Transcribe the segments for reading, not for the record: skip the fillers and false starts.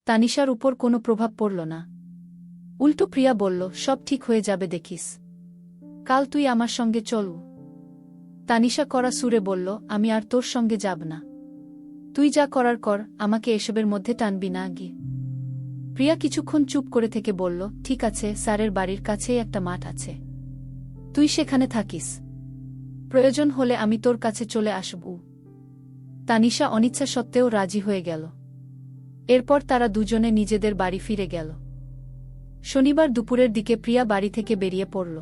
তানিশার উপর কোনো প্রভাব পড়ল না। উল্টো প্রিয়া বলল, সব ঠিক হয়ে যাবে দেখিস। কাল তুই আমার সঙ্গে চল। তানিশা কড়া সুরে বলল, আমি আর তোর সঙ্গে যাব না। তুই যা করার কর, আমাকে এসবের মধ্যে টানবি না গিয়ে। প্রিয়া কিছুক্ষণ চুপ করে থেকে বলল, ঠিক আছে, স্যারের বাড়ির কাছেই একটা মাঠ আছে। তুই সেখানে থাকিস। প্রয়োজন হলে আমি তোর কাছে চলে আসব। তানিশা অনিচ্ছা সত্ত্বেও রাজি হয়ে গেল। এরপর তারা দুজনে নিজেদের বাড়ি ফিরে গেল। শনিবার দুপুরের দিকে প্রিয়া বাড়ি থেকে বেরিয়ে পড়ল।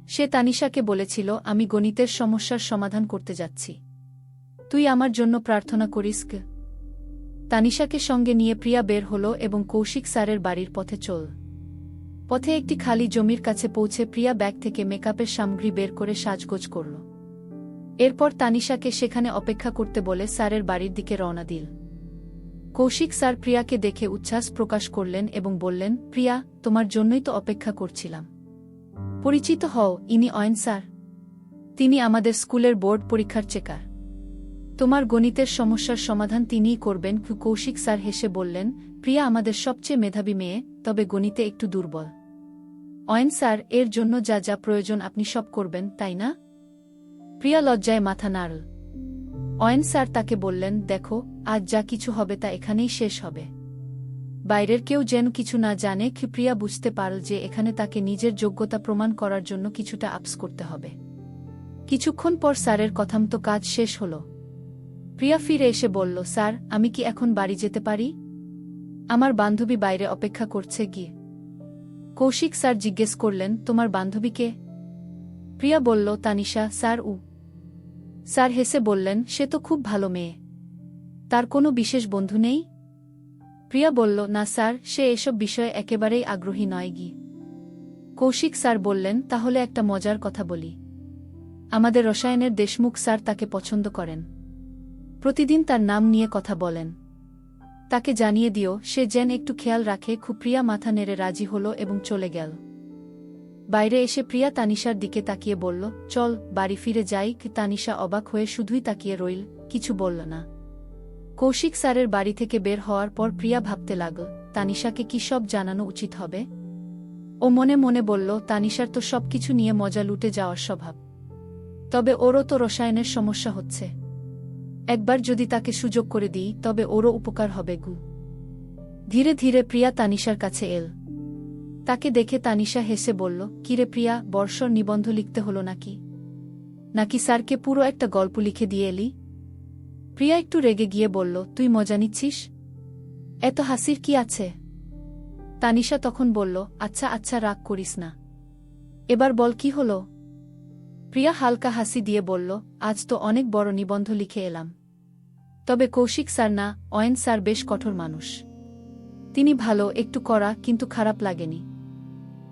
সে তানিশাকে বলেছিল, আমি গণিতের সমস্যার সমাধান করতে যাচ্ছি। তুই আমার জন্য প্রার্থনা করিস। তানিশাকে সঙ্গে নিয়ে প্রিয়া বের হল এবং কৌশিক স্যারের বাড়ির পথে চল। পথে একটি খালি জমির কাছে পৌঁছে প্রিয়া ব্যাগ থেকে মেকআপের সামগ্রী বের করে সাজগোজ করল। এরপর তানিশাকে সেখানে অপেক্ষা করতে বলে স্যারের বাড়ির দিকে রওনা দিল। কৌশিক স্যার প্রিয়াকে দেখে উচ্ছ্বাস প্রকাশ করলেন এবং বললেন, প্রিয়া, তোমার জন্যই তো অপেক্ষা করছিলাম। পরিচিত হও, ইনি অয়ন স্যার। তিনি আমাদের স্কুলের বোর্ড পরীক্ষার চেকার। তোমার গণিতের সমস্যার সমাধান তিনিই করবেন। কৌশিক স্যার হেসে বললেন, প্রিয়া আমাদের সবচেয়ে মেধাবী মেয়ে, তবে গণিতে একটু দুর্বল। অয়ন স্যার, এর জন্য যা যা প্রয়োজন আপনি সব করবেন, তাই না? প্রিয়া লজ্জায় মাথা নাড়ল। অয়ন স্যার তাকে বললেন, দেখো, আজ যা কিছু হবে তা এখানেই শেষ হবে। বাইরের কেউ যেন কিছু না জানে। প্রিয়া বুঝতে পারল যে এখানে তাকে নিজের যোগ্যতা প্রমাণ করার জন্য কিছুটা আপস করতে হবে। কিছুক্ষণ পর স্যারের কথামতো কাজ শেষ হল। প্রিয়া ফিরে এসে বলল, স্যার, আমি কি এখন বাড়ি যেতে পারি? আমার বান্ধবী বাইরে অপেক্ষা করছে গিয়ে। কৌশিক স্যার জিজ্ঞেস করলেন, তোমার বান্ধবীকে? প্রিয়া বলল, তানিশা। স্যার হেসে বললেন, সে তো খুব ভালো মেয়ে। তার কোনো বিশেষ বন্ধু নেই? প্রিয়া বলল, না স্যার, সে এসব বিষয়ে একেবারেই আগ্রহী নয় গি। কৌশিক স্যার বললেন, তাহলে একটা মজার কথা বলি। আমাদের রসায়নের দেশমুখ স্যার তাকে পছন্দ করেন। প্রতিদিন তার নাম নিয়ে কথা বলেন। তাকে জানিয়ে দিও, সে যেন একটু খেয়াল রাখে। প্রিয়া মাথা নেড়ে রাজি হল এবং চলে গেল। বাইরে এসে প্রিয়া তানিশার দিকে তাকিয়ে বলল, চল বাড়ি ফিরে যাই। তানিশা অবাক হয়ে শুধুই তাকিয়ে রইল, কিছু বলল না। কৌশিক স্যারের বাড়ি থেকে বের হওয়ার পর প্রিয়া ভাবতে লাগল, তানিশাকে কি সব জানানো উচিত হবে। ও মনে মনে বলল, তানিশার তো সবকিছু নিয়ে মজা লুটে যাওয়ার স্বভাব। তবে ওরও তো রসায়নের সমস্যা হচ্ছে। একবার যদি তাকে সুযোগ করে দিই, তবে ওরও উপকার হবে গু। ধীরে ধীরে প্রিয়া তানিশার কাছে এল। তাকে দেখে তানিশা হেসে বলল, কিরে প্রিয়া, বর্ষর নিবন্ধ লিখতে হলো নাকি স্যারকে পুরো একটা গল্প লিখে দিয়ে এলি? প্রিয়া একটু রেগে গিয়ে বলল, তুই মজা নিচ্ছিস? এত হাসির কি আছে? তানিশা তখন বলল, আচ্ছা আচ্ছা, রাগ করিস না। এবার বল কি হলো? প্রিয়া হালকা হাসি দিয়ে বলল, আজ তো অনেক বড় নিবন্ধ লিখে এলাম। তবে কৌশিক স্যার না, অয়ন স্যার বেশ কঠোর মানুষ। তিনি ভালো, একটু কড়া, কিন্তু খারাপ লাগেনি।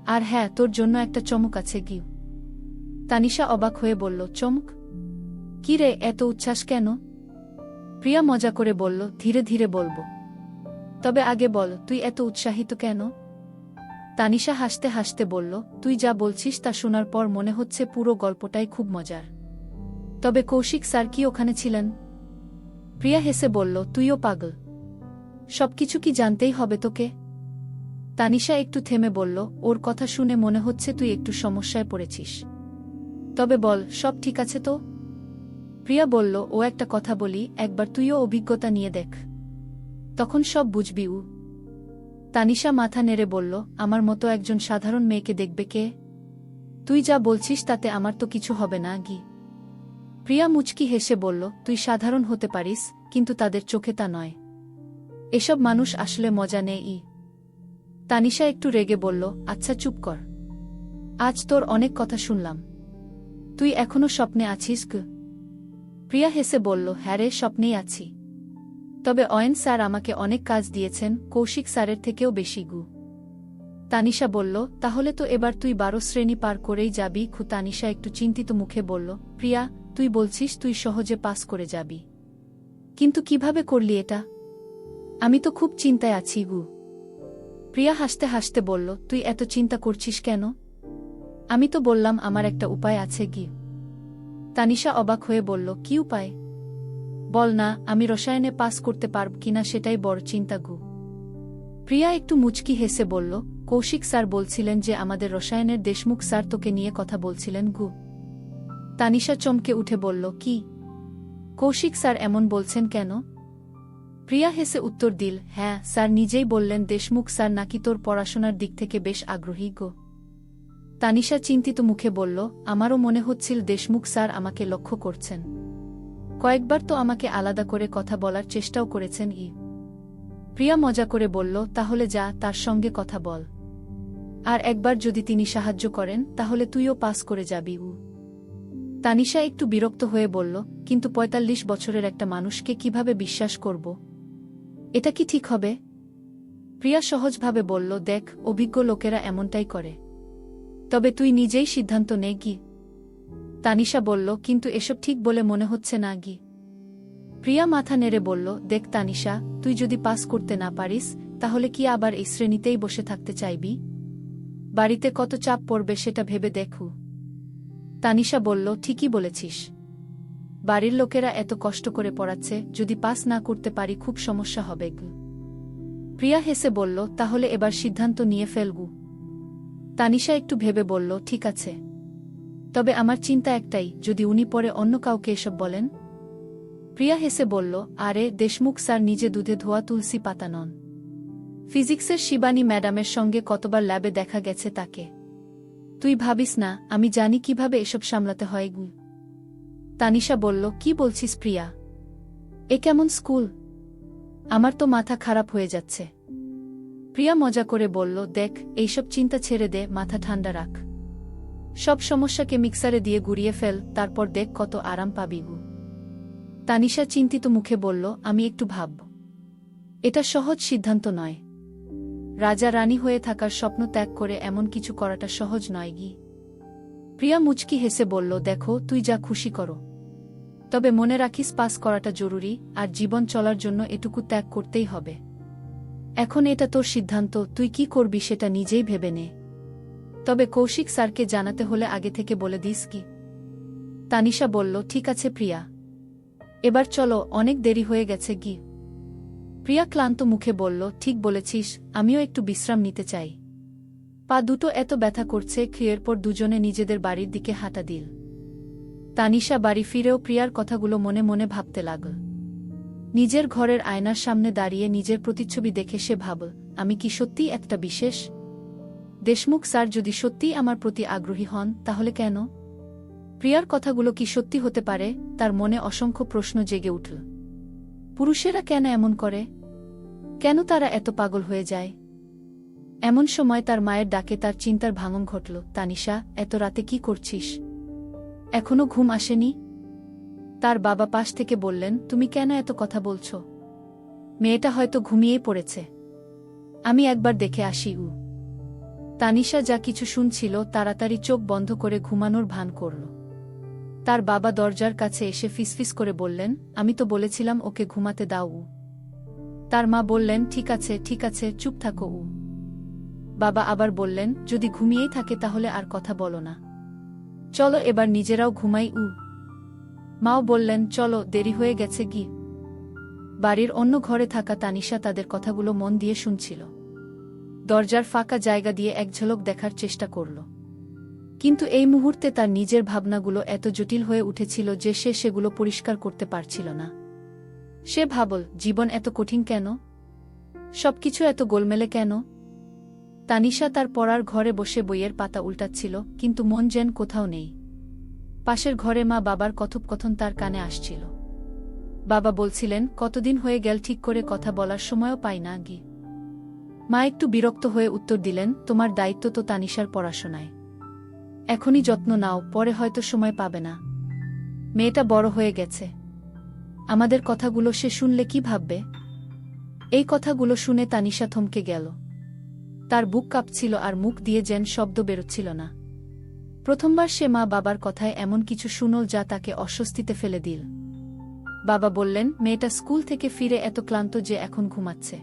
আর হ্যাঁ, তোর জন্য একটা চমক আছে গিউ। তানিশা অবাক হয়ে বলল, চমক? কি রে, এত উচ্ছ্বাস কেন? প্রিয়া মজা করে বলল, ধীরে ধীরে বলবো। তবে আগে বল, তুই এত উৎসাহিত কেন? তানিশা হাসতে হাসতে বলল, তুই যা বলছিস তা শোনার পর মনে হচ্ছে পুরো গল্পটাই খুব মজার। তবে কৌশিক স্যার কি ওখানে ছিলেন? প্রিয়া হেসে বলল, তুইও পাগল। সবকিছু কি জানতেই হবে তোকে? তানিশা একটু থেমে বলল, ওর কথা শুনে মনে হচ্ছে তুই একটু সমস্যায় পড়েছিস। তবে বল, সব ঠিক আছে তো? প্রিয়া বলল, ও একটা কথা বলি, একবার তুইও অভিজ্ঞতা নিয়ে দেখ, তখন সব বুঝবি। তানিশা মাথা নেড়ে বলল, আমার মতো একজন সাধারণ মেয়েকে দেখবে কে? তুই যা বলছিস তাতে আমার তো কিছু হবে না গি। প্রিয়া মুচকি হেসে বলল, তুই সাধারণ হতে পারিস, কিন্তু তাদের চোখে তা নয়। এসব মানুষ আসলে মজা নেই। তানিশা একটু রেগে বলল, আচ্ছা চুপ কর। আজ তোর অনেক কথা শুনলাম। তুই এখনো স্বপ্নে আছিস গ? প্রিয়া হেসে বলল, হ্যাঁ রে, স্বপ্নেই আছি। তবে অয়ন স্যার আমাকে অনেক কাজ দিয়েছেন, কৌশিক স্যারের থেকেও বেশি গু। তানিশা বলল, তাহলে তো এবার তুই 12 শ্রেণী পার করেই যাবি। তানিশা একটু চিন্তিত মুখে বলল, প্রিয়া, তুই বলছিস তুই সহজে পাস করে যাবি, কিন্তু কিভাবে করলি এটা? আমি তো খুব চিন্তায় আছি গু। প্রিয়া হাসতে হাসতে বলল, তুই এত চিন্তা করছিস কেন? আমি তো বললাম আমার একটা উপায় আছে গি। তানিশা অবাক হয়ে বলল, কি উপায়? বল না, আমি রসায়নে পাস করতে পারব কিনা সেটাই বড় চিন্তা গু। প্রিয়া একটু মুচকি হেসে বলল, কৌশিক স্যার বলছিলেন যে আমাদের রসায়নের দেশমুখ স্যার তোকে নিয়ে কথা বলছিলেন গু। তানিশা চমকে উঠে বলল, কি? কৌশিক স্যার এমন বলছেন কেন? প্রিয়া হেসে উত্তর দিল, হ্যাঁ স্যার নিজেই বললেন দেশমুখ স্যার নাকি তোর পড়াশোনার দিক থেকে বেশ আগ্রহী গো। তানিশা চিন্তিত মুখে বলল, আমারও মনে হচ্ছিল দেশমুখ স্যার আমাকে লক্ষ্য করছেন। কয়েকবার তো আমাকে আলাদা করে কথা বলার চেষ্টাও করেছেন। প্রিয়া মজা করে বলল, তাহলে যা তার সঙ্গে কথা বল। আর একবার যদি তিনি সাহায্য করেন তাহলে তুইও পাস করে যাবি। তানিশা একটু বিরক্ত হয়ে বলল, কিন্তু ৪৫ বছরের একটা মানুষকে কিভাবে বিশ্বাস করব? এটা কি ঠিক হবে? প্রিয়া সহজভাবে বলল, দেখ, অভিজ্ঞ লোকেরা এমনটাই করে। তবে তুই নিজেই সিদ্ধান্ত নে গি। তানিশা বলল, কিন্তু এসব ঠিক বলে মনে হচ্ছে না গি। প্রিয়া মাথা নেড়ে বলল, দেখ তানিশা, তুই যদি পাস করতে না পারিস তাহলে কি আবার এই শ্রেণীতেই বসে থাকতে চাইবি? বাড়িতে কত চাপ পড়বে সেটা ভেবে দেখু। তানিশা বলল, ঠিকই বলেছিস। বাড়ির লোকেরা এত কষ্ট করে পড়াচ্ছে, যদি পাস না করতে পারি খুব সমস্যা হবে গু। প্রিয়া হেসে বলল, তাহলে এবার সিদ্ধান্ত নিয়ে ফেলগু। তানিশা একটু ভেবে বলল, ঠিক আছে। তবে আমার চিন্তা একটাই, যদি উনি পরে অন্য কাউকে এসব বলেন। প্রিয়া হেসে বলল, আরে দেশমুখ স্যার নিজে দুধে ধোয়া তুলসী পাতা নন। ফিজিক্সের শিবানী ম্যাডামের সঙ্গে কতবার ল্যাবে দেখা গেছে তাকে। তুই ভাবিস না আমি জানি কিভাবে এসব সামলাতে হয় গু। তানিশা বলল, কি বলছিস প্রিয়া? এ কেমন স্কুল? আমার তো মাথা খারাপ হয়ে যাচ্ছে। প্রিয়া মজা করে বলল, দেখ, এইসব চিন্তা ছেড়ে দে, মাথা ঠান্ডা রাখ। সব সমস্যাকে মিক্সারে দিয়ে গুড়িয়ে ফেল, তারপর দেখ কত আরাম পাবি গু। তানিশা চিন্তিত মুখে বলল, আমি একটু ভাবব। এটা সহজ সিদ্ধান্ত নয়। রাজা রানী হয়ে থাকার স্বপ্ন ত্যাগ করে এমন কিছু করাটা সহজ নয় গি। প্রিয়া মুচকি হেসে বলল, দেখো, তুই যা খুশি করো। তবে মনে রাখিস পাস করাটা জরুরি, আর জীবন চলার জন্য এটুকু ত্যাগ করতেই হবে। এখন এটা তোর সিদ্ধান্ত, তুই কি করবি সেটা নিজেই ভেবে নে। তবে কৌশিক স্যারকে জানাতে হলে আগে থেকে বলে দিস কি। তানিশা বলল, ঠিক আছে প্রিয়া। এবার চলো, অনেক দেরি হয়ে গেছে গি। প্রিয়া ক্লান্ত মুখে বলল, ঠিক বলেছিস, আমিও একটু বিশ্রাম নিতে চাই। পা দুটো এত ব্যথা করছে। এরপর দুজনে নিজেদের বাড়ির দিকে হাঁটা দিল। তানিশা বাড়ি ফিরেও প্রিয়ার কথাগুলো মনে মনে ভাবতে লাগল। নিজের ঘরের আয়নার সামনে দাঁড়িয়ে নিজের প্রতিচ্ছবি দেখে সে ভাবল, আমি কি সত্যিই একটা বিশেষ? দেশমুখ স্যার যদি সত্যিই আমার প্রতি আগ্রহী হন তাহলে কেন? প্রিয়ার কথাগুলো কি সত্যি হতে পারে? তার মনে অসংখ্য প্রশ্ন জেগে উঠল। পুরুষেরা কেন এমন করে? কেন তারা এত পাগল হয়ে যায়? এমন সময় তার মায়ের ডাকে তার চিন্তার ভাঙন ঘটল। তানিশা, এত রাতে কি করছিস? এখনো ঘুম আসেনি? তার বাবা পাশ থেকে বললেন, তুমি কেন এত কথা বলছ? মেয়েটা হয়তো ঘুমিয়েই পড়েছে। আমি একবার দেখে আসি। তানিশা যা কিছু শুনছিল তাড়াতাড়ি চোখ বন্ধ করে ঘুমানোর ভান করল। তার বাবা দরজার কাছে এসে ফিসফিস করে বললেন, আমি তো বলেছিলাম ওকে ঘুমাতে দাও। তার মা বললেন, ঠিক আছে ঠিক আছে, চুপ থাকো। বাবা আবার বললেন, যদি ঘুমিয়েই থাকে তাহলে আর কথা বলো না। চলো এবার নিজেরাও ঘুমাই। মাও বললেন, চলো, দেরি হয়ে গেছে গি। বাড়ির অন্য ঘরে থাকা তানিশা তাদের কথাগুলো মন দিয়ে শুনছিল। দরজার ফাঁকা জায়গা দিয়ে এক ঝলক দেখার চেষ্টা করল। কিন্তু এই মুহূর্তে তার নিজের ভাবনাগুলো এত জটিল হয়ে উঠেছিল যে সে সেগুলো পরিষ্কার করতে পারছিল না। সে ভাবল, জীবন এত কঠিন কেন? সবকিছু এত গোলমেলে কেন? তানিশা তার পড়ার ঘরে বসে বইয়ের পাতা উল্টাচ্ছিল, কিন্তু মন যেন কোথাও নেই। পাশের ঘরে মা বাবার কথোপকথন তার কানে আসছিল। বাবা বলছিলেন, কতদিন হয়ে গেল ঠিক করে কথা বলার সময়ও পাই না গি। মা একটু বিরক্ত হয়ে উত্তর দিলেন, তোমার দায়িত্ব তো তানিশার পড়াশোনায়। এখনই যত্ন নাও, পরে হয়তো সময় পাবে না। মেয়েটা বড় হয়ে গেছে। আমাদের কথাগুলো সে শুনলে কি ভাববে? এই কথাগুলো শুনে তানিশা থমকে গেল। তার বুক কাঁপছিল আর মুখ দিয়ে যেন শব্দ বেরোচ্ছিল না। প্রথমবার সে মা বাবার কথায় এমন কিছু শুনল যা তাকে অস্বস্তিতে ফেলে দিল। বাবা বললেন, মেয়েটা স্কুল থেকে ফিরে এত ক্লান্ত যে এখন ঘুমাচ্ছে।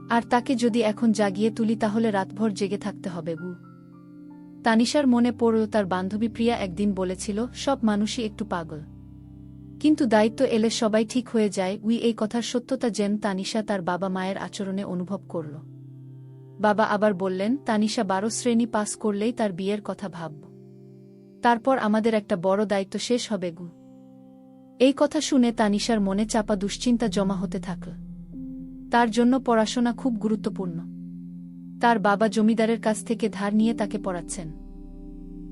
আর তাকে যদি এখন জাগিয়ে তুলি তাহলে রাতভর জেগে থাকতে হবে। তানিশার মনে পড়ল তার বান্ধবী প্রিয়া একদিন বলেছিল, সব মানুষই একটু পাগল। কিন্তু দায়িত্ব এলে সবাই ঠিক হয়ে যায়। এই কথার সত্যতা যেন তানিশা তার বাবা মায়ের আচরণে অনুভব করল। বাবা আবার বললেন, তানিশা 12 শ্রেণী পাস করলেই তার বিয়ের কথা ভাবব। তারপর আমাদের একটা বড় দায়িত্ব শেষ হবে গু। এই কথা শুনে তানিশার মনে চাপা দুশ্চিন্তা জমা হতে থাকল। তার জন্য পড়াশোনা খুব গুরুত্বপূর্ণ। তার বাবা জমিদারের কাছ থেকে ধার নিয়ে তাকে পড়াচ্ছেন।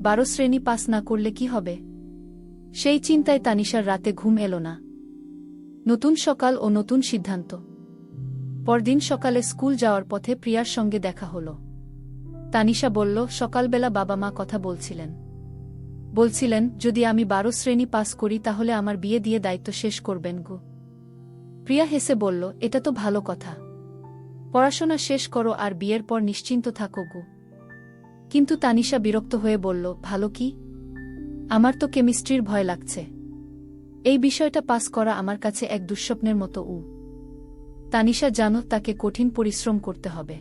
12 শ্রেণী পাস না করলে কি হবে? সেই চিন্তায় তানিশার রাতে ঘুম এল না। নতুন সকাল ও নতুন সিদ্ধান্ত। পরদিন সকালে স্কুল যাওয়ার পথে প্রিয়ার সঙ্গে দেখা হল। তানিশা বলল, সকালবেলা বাবা মা কথা বলছিলেন যদি আমি 12 শ্রেণী পাস করি তাহলে আমার বিয়ে দিয়ে দায়িত্ব শেষ করবেন গো। প্রিয়া হেসে বলল, এটা তো ভালো কথা। পড়াশোনা শেষ করো আর বিয়ের পর নিশ্চিন্ত থাকো গো। কিন্তু তানিশা বিরক্ত হয়ে বলল, ভালো কি? আমার তো কেমিস্ট্রির ভয় লাগছে। এই বিষয়টা পাস করা আমার কাছে এক দুঃস্বপ্নের মতো। তানিশা জানো তাকে কঠিন পরিশ্রম করতে হবে।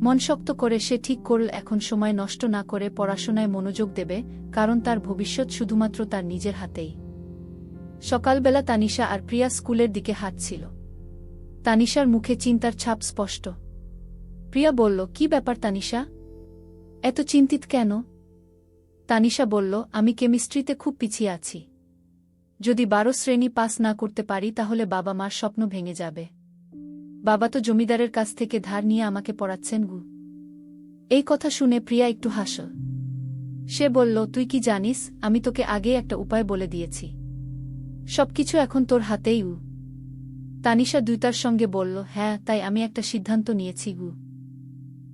মন শক্ত করে সে ঠিক করল এখন সময় নষ্ট না করে পড়াশোনায় মনোযোগ দেবে, কারণ তার ভবিষ্যৎ শুধুমাত্র তার নিজের হাতেই। সকালবেলা তানিশা আর প্রিয়া স্কুলের দিকে হাঁটছিল। তানিশার মুখে চিন্তার ছাপ স্পষ্ট। প্রিয়া বলল, কি ব্যাপার তানিশা, এত চিন্তিত কেন? তানিশা বলল, আমি কেমিস্ট্রিতে খুব পিছিয়ে আছি। যদি 12 শ্রেণী পাস না করতে পারি তাহলে বাবা মার স্বপ্ন ভেঙে যাবে। বাবা তো জমিদারের কাছ থেকে ধার নিয়ে আমাকে পড়াচ্ছেন গু। এই কথা শুনে প্রিয়া একটু হাসল। সে বলল, তুই কি জানিস, আমি তোকে আগে একটা উপায় বলে দিয়েছি। সবকিছু এখন তোর হাতেই। তানিশা দ্রুতার সঙ্গে বলল, হ্যাঁ, তাই আমি একটা সিদ্ধান্ত নিয়েছি গু।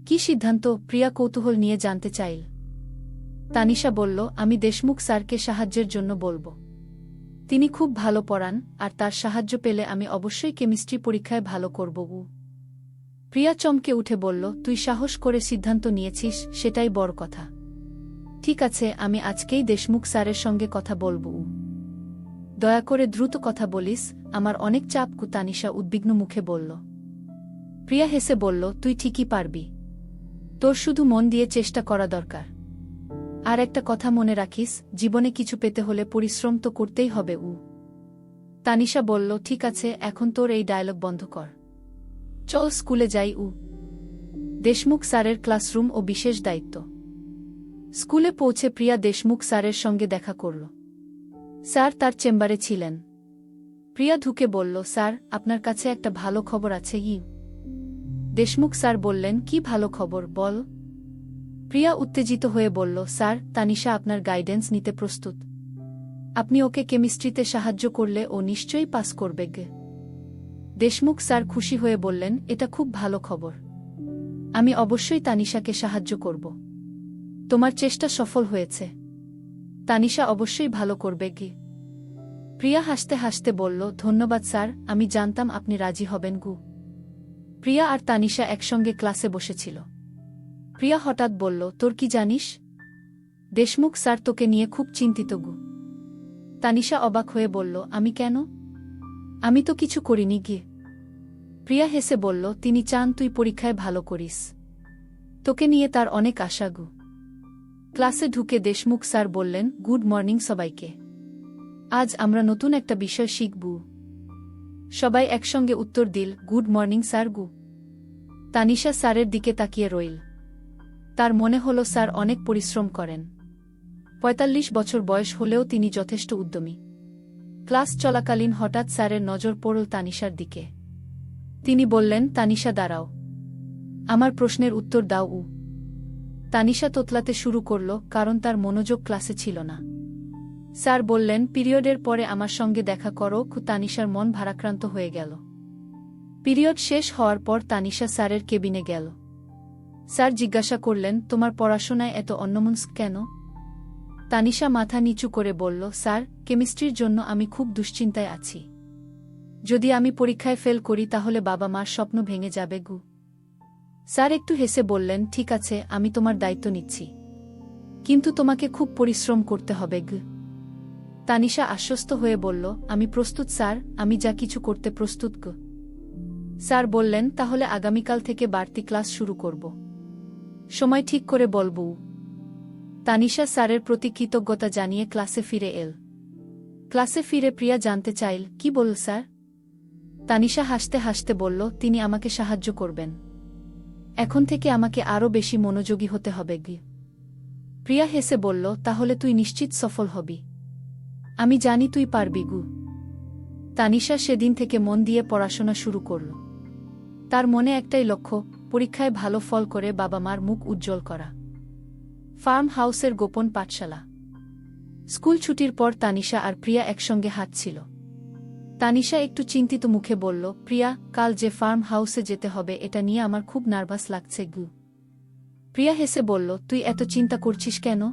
কি সিদ্ধান্ত? প্রিয়া কৌতূহল নিয়ে জানতে চাইল। তানিশা বলল, আমি দেশমুখ স্যারকে সাহায্যের জন্য বলবো। তিনি খুব ভালো পড়ান, আর তার সাহায্য পেলে আমি অবশ্যই কেমিস্ট্রি পরীক্ষায় ভালো করব গু। প্রিয়া চমকে উঠে বলল, তুই সাহস করে সিদ্ধান্ত নিয়েছিস, সেটাই বড় কথা। ঠিক আছে, আমি আজকেই দেশমুখ স্যারের সঙ্গে কথা বলব। দয়া করে দ্রুত কথা বলিস, আমার অনেক চাপ গু। তানিশা উদ্বিগ্ন মুখে বলল। প্রিয়া হেসে বলল, তুই ঠিকই পারবি। তোর শুধু মন দিয়ে চেষ্টা করা দরকার। আর একটা কথা মনে রাখিস, জীবনে কিছু পেতে হলে পরিশ্রম তো করতেই হবে। তানিশা বলল, ঠিক আছে, এখন তোর এই ডায়লগ বন্ধ কর। চল স্কুলে যাই। দেশমুখ স্যারের ক্লাসরুম ও বিশেষ দায়িত্ব। স্কুলে পৌঁছে প্রিয়া দেশমুখ স্যারের সঙ্গে দেখা করল। স্যার তার চেম্বারে ছিলেন। প্রিয়া ঢুকে বলল, স্যার, আপনার কাছে একটা ভালো খবর আছে। দেশমুখ স্যার বললেন, কি ভালো খবর, বল। প্রিয়া উত্তেজিত হয়ে বলল, স্যার, তানিশা আপনার গাইডেন্স নিতে প্রস্তুত। আপনি ওকে কেমিস্ট্রিতে সাহায্য করলে ও নিশ্চয়ই পাস করবে গে। দেশমুখ স্যার খুশি হয়ে বললেন, এটা খুব ভালো খবর। আমি অবশ্যই তানিশাকে সাহায্য করব। তোমার চেষ্টা সফল হয়েছে। তানিশা অবশ্যই ভালো করবে গে। প্রিয়া হাসতে হাসতে বলল, ধন্যবাদ স্যার, আমি জানতাম আপনি রাজি হবেন গু। প্রিয়া আর তানিশা একসঙ্গে ক্লাসে বসেছিল। প্রিয়া হঠাৎ বলল, তোর কি জানিস, দেশমুখ স্যার তোকে নিয়ে খুব চিন্তিত গু। তানিশা অবাক হয়ে বলল, আমি কেন? আমি তো কিছু করিনি গে। প্রিয়া হেসে বলল, তিনি চান তুই পরীক্ষায় ভালো করিস। তোকে নিয়ে তার অনেক আশা গু। ক্লাসে ঢুকে দেশমুখ স্যার বললেন, গুড মর্নিং সবাইকে। আজ আমরা নতুন একটা বিষয় শিখব। সবাই একসঙ্গে উত্তর দিল, গুড মর্নিং স্যার গু। তানিশা স্যারের দিকে তাকিয়ে রইল। তার মনে হল স্যার অনেক পরিশ্রম করেন। ৪৫ বছর বয়স হলেও তিনি যথেষ্ট উদ্যমী। ক্লাস চলাকালীন হঠাৎ স্যারের নজর পড়ল তানিশার দিকে। তিনি বললেন, তানিশা দাঁড়াও, আমার প্রশ্নের উত্তর দাও। তানিশা তোতলাতে শুরু করল, কারণ তার মনোযোগ ক্লাসে ছিল না। স্যার বললেন, পিরিয়ডের পরে আমার সঙ্গে দেখা করো। তানিশার মন ভারাক্রান্ত হয়ে গেল। পিরিয়ড শেষ হওয়ার পর তানিশা স্যারের কেবিনে গেল। স্যার জিজ্ঞাসা করলেন, তোমার পড়াশোনায় এত অন্যমনস্ক কেন? তানিশা মাথা নিচু করে বলল, স্যার, কেমিস্ট্রির জন্য আমি খুব দুশ্চিন্তায় আছি। যদি আমি পরীক্ষায় ফেল করি তাহলে বাবা মার স্বপ্ন ভেঙে যাবে গু। স্যার একটু হেসে বললেন, ঠিক আছে, আমি তোমার দায়িত্ব নিচ্ছি, কিন্তু তোমাকে খুব পরিশ্রম করতে হবে গু। তানিশা আশ্বস্ত হয়ে বলল, আমি প্রস্তুত স্যার, আমি যা কিছু করতে প্রস্তুত গু। স্যার বললেন, তাহলে আগামীকাল থেকে বাড়তি ক্লাস শুরু করব। সময় ঠিক করে বলবো। তানিশা স্যারের প্রতি কৃতজ্ঞতা জানিয়ে ক্লাসে ফিরে এল। ক্লাসে ফিরে প্রিয়া জানতে চাইল, কি বলল স্যার? তানিশা হাসতে হাসতে বলল, তিনি আমাকে সাহায্য করবেন। এখন থেকে আমাকে আরও বেশি মনোযোগী হতে হবে। প্রিয়া হেসে বলল, তাহলে তুই নিশ্চিত সফল হবি। আমি জানি তুই পারবি গু। তানিশা সেদিন থেকে মন দিয়ে পড়াশোনা শুরু করল। তার মনে একটাই লক্ষ্য, পরীক্ষায় ভালো ফল করে বাবা মার মুখ উজ্জ্বল করা। ফার্ম হাউসের গোপন পাঠশালা। স্কুল ছুটির পর তানিশা আর প্রিয়া একসঙ্গে হাঁটছিল। তানিশা একটু চিন্তিত মুখে বলল, প্রিয়া, কাল যে ফার্ম হাউসে যেতে হবে এটা নিয়ে আমার খুব নার্ভাস লাগছে গু। প্রিয়া হেসে বলল, তুই এত চিন্তা করছিস কেন?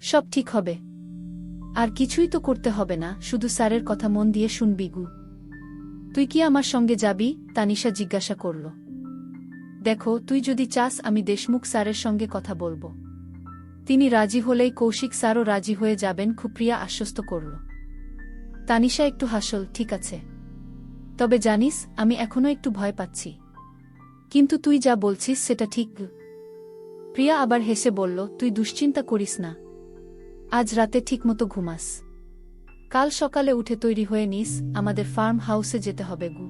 সব ঠিক হবে। আর কিছুই তো করতে হবে না, শুধু স্যারের কথা মন দিয়ে শুনবি গু। তুই কি আমার সঙ্গে যাবি? তানিশা জিজ্ঞাসা করল। দেখো, তুই যদি চাস আমি দেশমুখ স্যারের সঙ্গে কথা বলবো। তিনি রাজি হলেই কৌশিক স্যারও রাজি হয়ে যাবেন, খুব প্রিয়া আশ্বস্ত করল। তানিশা একটু হাসল, ঠিক আছে। তবে জানিস, আমি এখনো একটু ভয় পাচ্ছি। কিন্তু তুই যা বলছিস সেটা ঠিক। প্রিয়া আবার হেসে বলল, তুই দুশ্চিন্তা করিস না। আজ রাতে ঠিকমতো ঘুমাস। কাল সকালে উঠে তৈরি হয়ে নিস, আমাদের ফার্ম হাউসে যেতে হবে গু।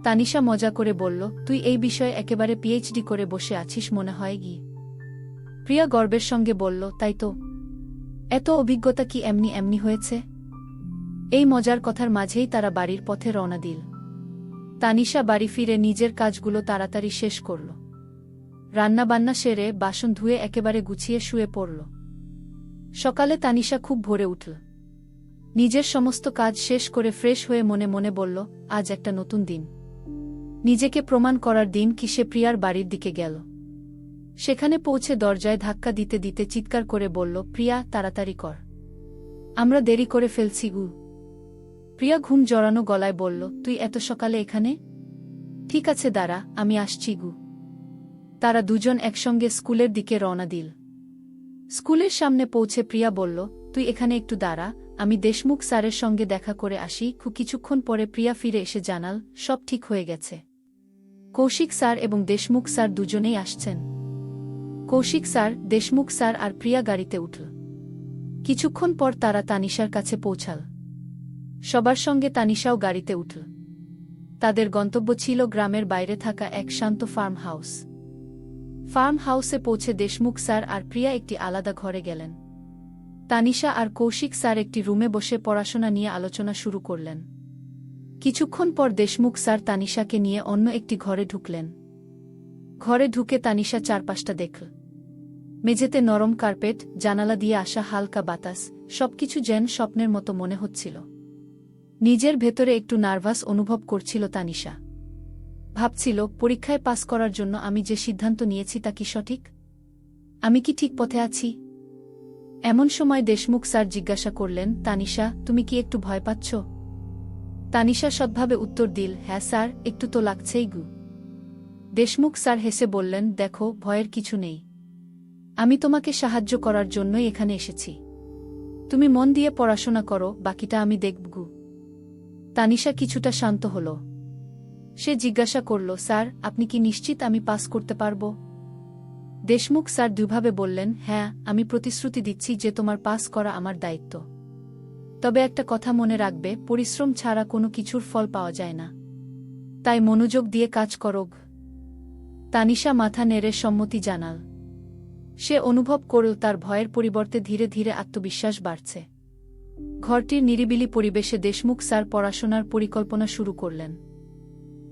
তানিশা মজা করে বলল, তুই এই বিষয়ে একেবারে পিএইচডি করে বসে আছিস মনে হয় গি। প্রিয়া গর্বের সঙ্গে বলল, তাই তো। এত অভিজ্ঞতা কি এমনি এমনি হয়েছে? এই মজার কথার মাঝেই তারা বাড়ির পথে রওনা দিল। তানিশা বাড়ি ফিরে নিজের কাজগুলো তাড়াতাড়ি শেষ করল। রান্নাবান্না সেরে বাসন ধুয়ে একেবারে গুছিয়ে শুয়ে পড়ল। সকালে তানিশা খুব ভোরে উঠল। নিজের সমস্ত কাজ শেষ করে ফ্রেশ হয়ে মনে মনে বলল, আজ একটা নতুন দিন। নিজেকে প্রমাণ করার দিন। কি সে প্রিয়ার বাড়ির দিকে গেল। সেখানে পৌঁছে দরজায় ধাক্কা দিতে দিতে চিৎকার করে বলল, প্রিয়া, তাড়াতাড়ি কর, আমরা দেরি করে ফেলছি গু। প্রিয়া ঘুম জড়ানো গলায় বলল, তুই এত সকালে এখানে? ঠিক আছে দাঁড়া, আমি আসছি গু। তারা দুজন একসঙ্গে স্কুলের দিকে রওনা দিল। স্কুলের সামনে পৌঁছে প্রিয়া বলল, তুই এখানে একটু দাঁড়া, আমি দেশমুখ স্যারের সঙ্গে দেখা করে আসি। কিছুক্ষণ পরে প্রিয়া ফিরে এসে জানাল, সব ঠিক হয়ে গেছে। কৌশিক স্যার এবং দেশমুখ স্যার দুজনেই আসছেন। কৌশিক স্যার, দেশমুখ স্যার আর প্রিয়া গাড়িতে উঠল। কিছুক্ষণ পর তারা তানিশার কাছে পৌঁছাল। সবার সঙ্গে তানিশাও গাড়িতে উঠল। তাদের গন্তব্য ছিল গ্রামের বাইরে থাকা এক শান্ত ফার্ম হাউস। ফার্ম হাউসে পৌঁছে দেশমুখ স্যার আর প্রিয়া একটি আলাদা ঘরে গেলেন। তানিশা আর কৌশিক স্যার একটি রুমে বসে পড়াশোনা নিয়ে আলোচনা শুরু করলেন। কিছুক্ষণ পর দেশমুখ স্যার তানিশাকে নিয়ে অন্য একটি ঘরে ঢুকলেন। ঘরে ঢুকে তানিশা চারপাশটা দেখল। মেঝেতে নরম কার্পেট, জানালা দিয়ে আসা হালকা বাতাস, সবকিছু যেন স্বপ্নের মতো মনে হচ্ছিল। নিজের ভেতরে একটু নার্ভাস অনুভব করছিল তানিশা। ভাবছিল, পরীক্ষায় পাস করার জন্য আমি যে সিদ্ধান্ত নিয়েছি তা কি সঠিক? আমি কি ঠিক পথে আছি? এমন সময় দেশমুখ স্যার জিজ্ঞাসা করলেন, তানিশা, তুমি কি একটু ভয় পাচ্ছ? তানিশা সৎভাবে উত্তর দিল, হ্যাঁ স্যার, একটু তো লাগছেই গু। দেশমুখ স্যার হেসে বললেন, দেখো, ভয়ের কিছু নেই। আমি তোমাকে সাহায্য করার জন্যই এখানে এসেছি। তুমি মন দিয়ে পড়াশোনা করো, বাকিটা আমি দেখব গু। তানিশা কিছুটা শান্ত হল। সে জিজ্ঞাসা করল, স্যার, আপনি কি নিশ্চিত আমি পাস করতে পারব? দেশমুখ স্যার দুভাবে বললেন, হ্যাঁ, আমি প্রতিশ্রুতি দিচ্ছি যে তোমার পাস করা আমার দায়িত্ব। তবে একটা কথা মনে রাখবে, পরিশ্রম ছাড়া কোনো কিছুর ফল পাওয়া যায় না। তাই মনোযোগ দিয়ে কাজ করো। তানিশা মাথা নেড়ে সম্মতি জানাল। সে অনুভব করল তার ভয়ের পরিবর্তে ধীরে ধীরে আত্মবিশ্বাস বাড়ছে। ঘরটির নিরিবিলি পরিবেশে দেশমুখ স্যার পড়াশোনার পরিকল্পনা শুরু করলেন।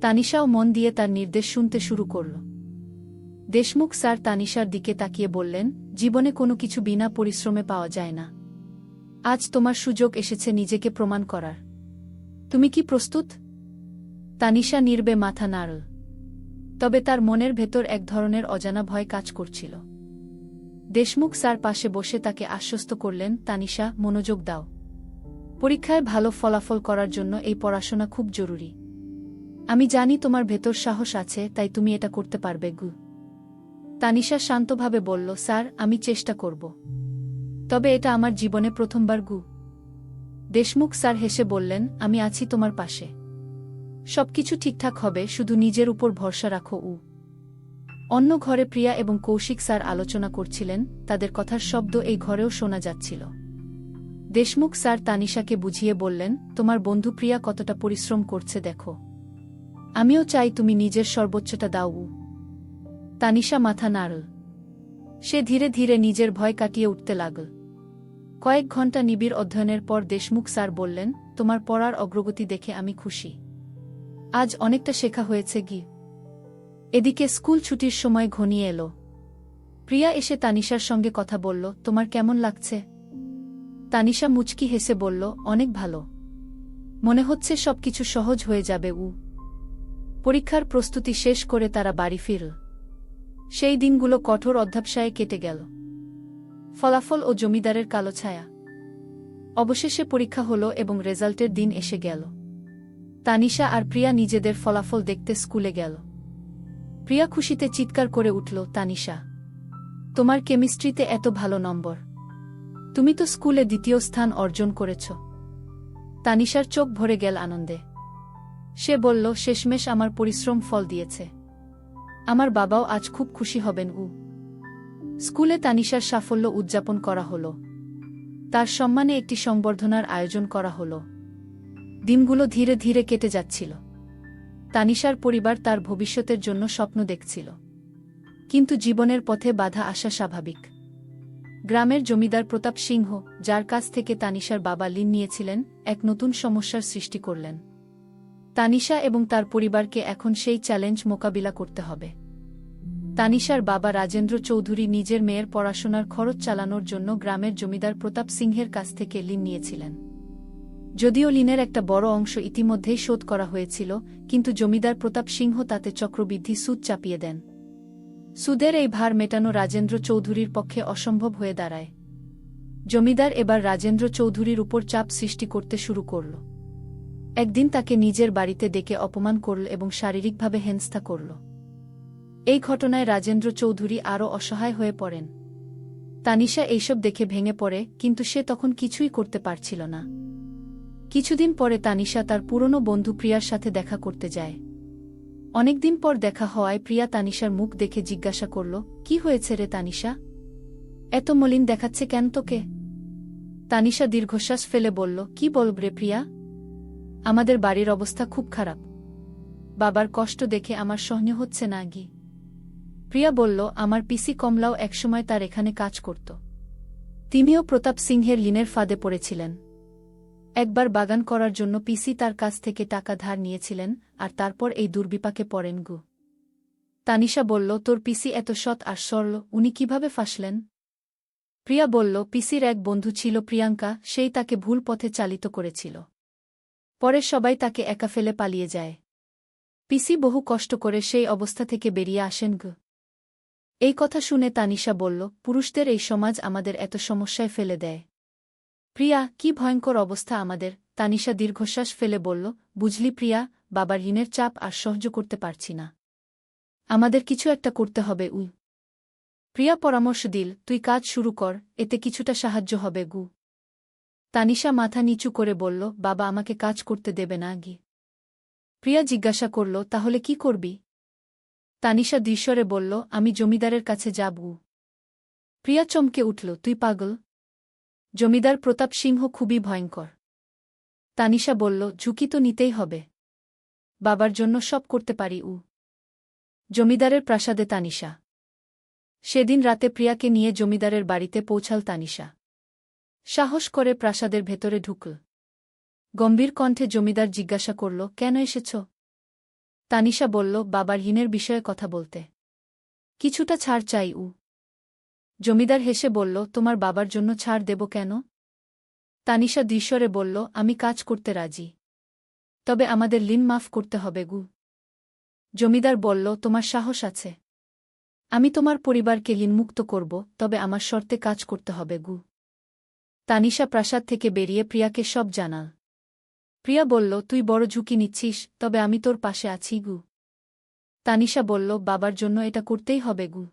তানিশাও মন দিয়ে তার নির্দেশ শুনতে শুরু করল। দেশমুখ স্যার তানিশার দিকে তাকিয়ে বললেন, জীবনে কোনো কিছু বিনা পরিশ্রমে পাওয়া যায় না। আজ তোমার সুযোগ এসেছে নিজেকে প্রমাণ করার। তুমি কি প্রস্তুত? তানিশা নির্বে মাথা নাড়ল। তবে তার মনের ভেতর এক ধরনের অজানা ভয় কাজ করছিল। দেশমুখ স্যার পাশে বসে তাকে আশ্বস্ত করলেন, তানিশা, মনোযোগ দাও। পরীক্ষায় ভালো ফলাফল করার জন্য এই পড়াশোনা খুব জরুরি। আমি জানি তোমার ভেতর সাহস আছে, তাই তুমি এটা করতে পারবে গু। তানিশা শান্তভাবে বলল, স্যার, আমি চেষ্টা করব। তবে এটা আমার জীবনে প্রথমবার গু। দেশমুখ স্যার হেসে বললেন, আমি আছি তোমার পাশে। সবকিছু ঠিকঠাক হবে, শুধু নিজের উপর ভরসা রাখো। অন্য ঘরে প্রিয়া এবং কৌশিক স্যার আলোচনা করছিলেন, তাদের কথার শব্দ এই ঘরেও শোনা যাচ্ছিল। দেশমুখ স্যার তানিশাকে বুঝিয়ে বললেন, তোমার বন্ধু প্রিয়া কতটা পরিশ্রম করছে দেখো। আমিও চাই তুমি নিজের সর্বোচ্চটা দাও। তানিশা মাথা নাড়ল। সে ধীরে ধীরে নিজের ভয় কাটিয়ে উঠতে লাগল। কয়েক ঘন্টা নিবিড় অধ্যয়নের পর দেশমুখ স্যার বললেন, তোমার পড়ার অগ্রগতি দেখে আমি খুশি। আজ অনেকটা শেখা হয়েছে গি। এদিকে স্কুল ছুটির সময় ঘনিয়ে এলো। প্রিয়া এসে তানিশার সঙ্গে কথা বলল, তোমার কেমন লাগছে? তানিশা মুচকি হেসে বলল, অনেক ভালো। মনে হচ্ছে সবকিছু সহজ হয়ে যাবে। পরীক্ষার প্রস্তুতি শেষ করে তারা বাড়ি ফিরল। সেই দিনগুলো কঠোর অধ্যাবসায়ে কেটে গেল। ফলাফল ও জমিদারের কালো ছায়া। অবশেষে পরীক্ষা হলো এবং রেজাল্টের দিন এসে গেল। তানিশা আর প্রিয়া নিজেদের ফলাফল দেখতে স্কুলে গেল। প্রিয়া খুশিতে চিৎকার করে উঠল, তানিশা, তোমার কেমিস্ট্রিতে এত ভালো নম্বর! তুমি তো স্কুলে দ্বিতীয় স্থান অর্জন করেছ। তানিশার চোখ ভরে গেল আনন্দে। সে বলল, শেষমেশ আমার পরিশ্রম ফল দিয়েছে। আমার বাবাও আজ খুব খুশি হবেন। স্কুলে তানিশার সাফল্য উদযাপন করা হল। তার সম্মানে একটি সংবর্ধনার আয়োজন করা হল। দিনগুলো ধীরে ধীরে কেটে যাচ্ছিল। তানিশার পরিবার তার ভবিষ্যতের জন্য স্বপ্ন দেখছিল। কিন্তু জীবনের পথে বাধা আসা স্বাভাবিক। গ্রামের জমিদার প্রতাপ সিংহ, যার কাছ থেকে তানিশার বাবা ঋণ নিয়েছিলেন, এক নতুন সমস্যার সৃষ্টি করলেন। তানিশা এবং তার পরিবারকে এখন সেই চ্যালেঞ্জ মোকাবিলা করতে হবে। তানিশার বাবা রাজেন্দ্র চৌধুরী নিজের মেয়ের পড়াশোনার খরচ চালানোর জন্য গ্রামের জমিদার প্রতাপ সিংহের কাছ থেকে ঋণ নিয়েছিলেন। যদিও ঋণের একটা বড় অংশ ইতিমধ্যেই শোধ করা হয়েছিল, কিন্তু জমিদার প্রতাপ সিংহ তাতে চক্রবৃদ্ধি সুদ চাপিয়ে দেন। সুদের এই ভার মেটানো রাজেন্দ্র চৌধুরীর পক্ষে অসম্ভব হয়ে দাঁড়ায়। জমিদার এবার রাজেন্দ্র চৌধুরীর উপর চাপ সৃষ্টি করতে শুরু করল। একদিন তাকে নিজের বাড়িতে ডেকে অপমান করল এবং শারীরিকভাবে হেনস্থা করল। এই ঘটনায় রাজেন্দ্র চৌধুরী আরও অসহায় হয়ে পড়েন। তানিশা এইসব দেখে ভেঙে পড়ে, কিন্তু সে তখন কিছুই করতে পারছিল না। কিছুদিন পরে তানিশা তার পুরনো বন্ধু প্রিয়ার সাথে দেখা করতে যায়। অনেকদিন পর দেখা হওয়ায় প্রিয়া তানিশার মুখ দেখে জিজ্ঞাসা করল, কি হয়েছে রে তানিশা? এত মলিন দেখাচ্ছে কেন তোকে? তানিশা দীর্ঘশ্বাস ফেলে বলল, কি বলব রে প্রিয়া, আমাদের বাড়ির অবস্থা খুব খারাপ। বাবার কষ্ট দেখে আমার সহ্য হচ্ছে না গি। প্রিয়া বলল, আমার পিসি কমলাও একসময় তার এখানে কাজ করত। তিনিও প্রতাপ সিংহের ঋণের ফাঁদে পড়েছিলেন। একবার বাগান করার জন্য পিসি তার কাছ থেকে টাকা ধার নিয়েছিলেন, আর তারপর এই দুর্বিপাকে পড়েন গু। তানিশা বলল, তোর পিসি এত সৎ আর সরল, উনি কিভাবে ফাঁসলেন? প্রিয়া বলল, পিসির এক বন্ধু ছিল প্রিয়াঙ্কা, সেই তাকে ভুল পথে চালিত করেছিল। পরে সবাই তাকে একা ফেলে পালিয়ে যায়। পিসি বহু কষ্ট করে সেই অবস্থা থেকে বেরিয়ে আসেন গু। এই কথা শুনে তানিশা বলল, পুরুষদের এই সমাজ আমাদের এত সমস্যায় ফেলে দেয়। প্রিয়া, কি ভয়ঙ্কর অবস্থা আমাদের! তানিশা দীর্ঘশ্বাস ফেলে বলল, বুঝলি প্রিয়া, বাবার ঋণের চাপ আর সহ্য করতে পারছি না। আমাদের কিছু একটা করতে হবে। প্রিয়া পরামর্শ দিল, তুই কাজ শুরু কর, এতে কিছুটা সাহায্য হবে গু। তানিশা মাথা নিচু করে বলল, বাবা আমাকে কাজ করতে দেবে না গি। প্রিয়া জিজ্ঞাসা করল, তাহলে কি করবি? তানিশা দ্বিস্বরে বলল, আমি জমিদারের কাছে যাব। প্রিয়া চমকে উঠল, তুই পাগল? জমিদার প্রতাপ সিংহ খুবই ভয়ঙ্কর। তানিশা বলল, ঝুঁকি তো নিতেই হবে। বাবার জন্য সব করতে পারি। জমিদারের প্রাসাদে তানিশা। সেদিন রাতে প্রিয়াকে নিয়ে জমিদারের বাড়িতে পৌঁছাল তানিশা। সাহস করে প্রাসাদের ভেতরে ঢুকল। গম্ভীর কণ্ঠে জমিদার জিজ্ঞাসা করল, কেন এসেছ? তানিশা বলল, বাবার ঋণের বিষয়ে কথা বলতে। কিছুটা ছাড় চাই। জমিদার হেসে বলল, তোমার বাবার জন্য ছাড় দেব কেন? তানিশা দ্বিস্বরে বলল, আমি কাজ করতে রাজি, তবে আমাদের ঋণ মাফ করতে হবে গু। জমিদার বলল, তোমার সাহস আছে। আমি তোমার পরিবারকে ঋণমুক্ত করব, তবে আমার শর্তে কাজ করতে হবে গু। তানিশা প্রাসাদ থেকে বেরিয়ে প্রিয়াকে সব জানাল। প্রিয়া বলল, তুই বড় ঝুঁকি নিচ্ছিস, তবে আমি তোর পাশে আছি গু। তানিশা বলল, বাবার জন্য এটা করতেই হবে গু।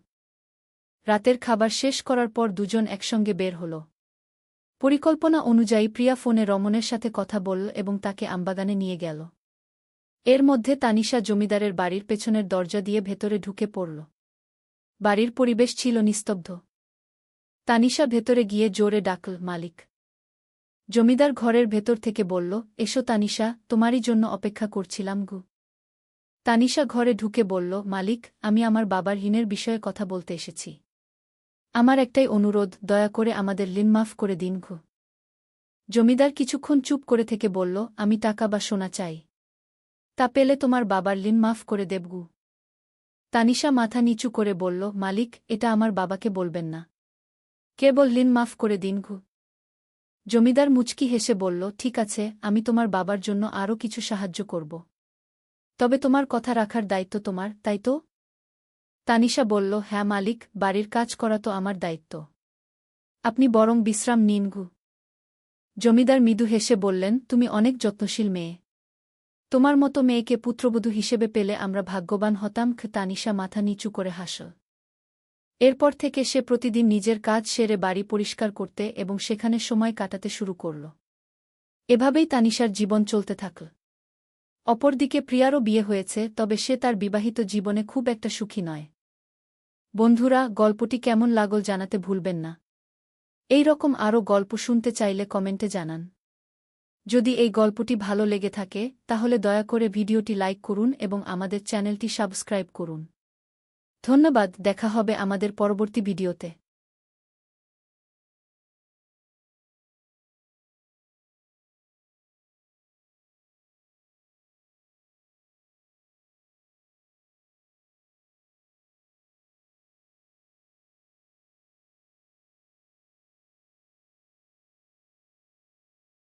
রাতের খাবার শেষ করার পর দুজন একসঙ্গে বের হল। পরিকল্পনা অনুযায়ী প্রিয়া ফোনে রমনের সাথে কথা বলল এবং তাকে আমবাগানে নিয়ে গেল। এর মধ্যে তানিশা জমিদারের বাড়ির পেছনের দরজা দিয়ে ভেতরে ঢুকে পড়ল। বাড়ির পরিবেশ ছিল নিস্তব্ধ। তানিশা ভেতরে গিয়ে জোরে ডাকল, মালিক। জমিদার ঘরের ভেতর থেকে বলল, এসো তানিশা, তোমারই জন্য অপেক্ষা করছিলাম গু। তানিশা ঘরে ঢুকে বলল, মালিক, আমি আমার বাবার ঋণের বিষয়ে কথা বলতে এসেছি। আমার একটাই অনুরোধ, দয়া করে আমাদের ঋণ মাফ করে দিন গু। জমিদার কিছুক্ষণ চুপ করে থেকে বলল, আমি টাকা বা সোনা চাই। তা পেলে তোমার বাবার ঋণ মাফ করে দেবগু। তানিশা মাথা নিচু করে বলল, মালিক, এটা আমার বাবাকে বলবেন না। কেবল ঋণ মাফ করে দিন গু। জমিদার মুচকি হেসে বলল, ঠিক আছে, আমি তোমার বাবার জন্য আরও কিছু সাহায্য করব। তবে তোমার কথা রাখার দায়িত্ব তোমার, তাই তো? তানিশা বলল, হ্যাঁ মালিক, বাড়ির কাজ করা তো আমার দায়িত্ব। আপনি বরং বিশ্রাম নিন গু। জমিদার মৃদু হেসে বললেন, তুমি অনেক যত্নশীল মেয়ে। তোমার মতো মেয়েকে পুত্রবধূ হিসেবে পেলে আমরা ভাগ্যবান হতাম। তানিশা মাথা নিচু করে হাসল। এরপর থেকে সে প্রতিদিন নিজের কাজ সেরে বাড়ি পরিষ্কার করতে এবং সেখানে সময় কাটাতে শুরু করল। এভাবেই তানিশার জীবন চলতে থাকল। অপরদিকে প্রিয়ারও বিয়ে হয়েছে, তবে সে তার বিবাহিত জীবনে খুব একটা সুখী নয়। বন্ধুরা, গল্পটি কেমন লাগল জানাতে ভুলবেন না। এই রকম আরও গল্প শুনতে চাইলে কমেন্টে জানান। যদি এই গল্পটি ভালো লেগে থাকে তাহলে দয়া করে ভিডিওটি লাইক করুন এবং আমাদের চ্যানেলটি সাবস্ক্রাইব করুন। ধন্যবাদ, দেখা হবে আমাদের পরবর্তী ভিডিওতে।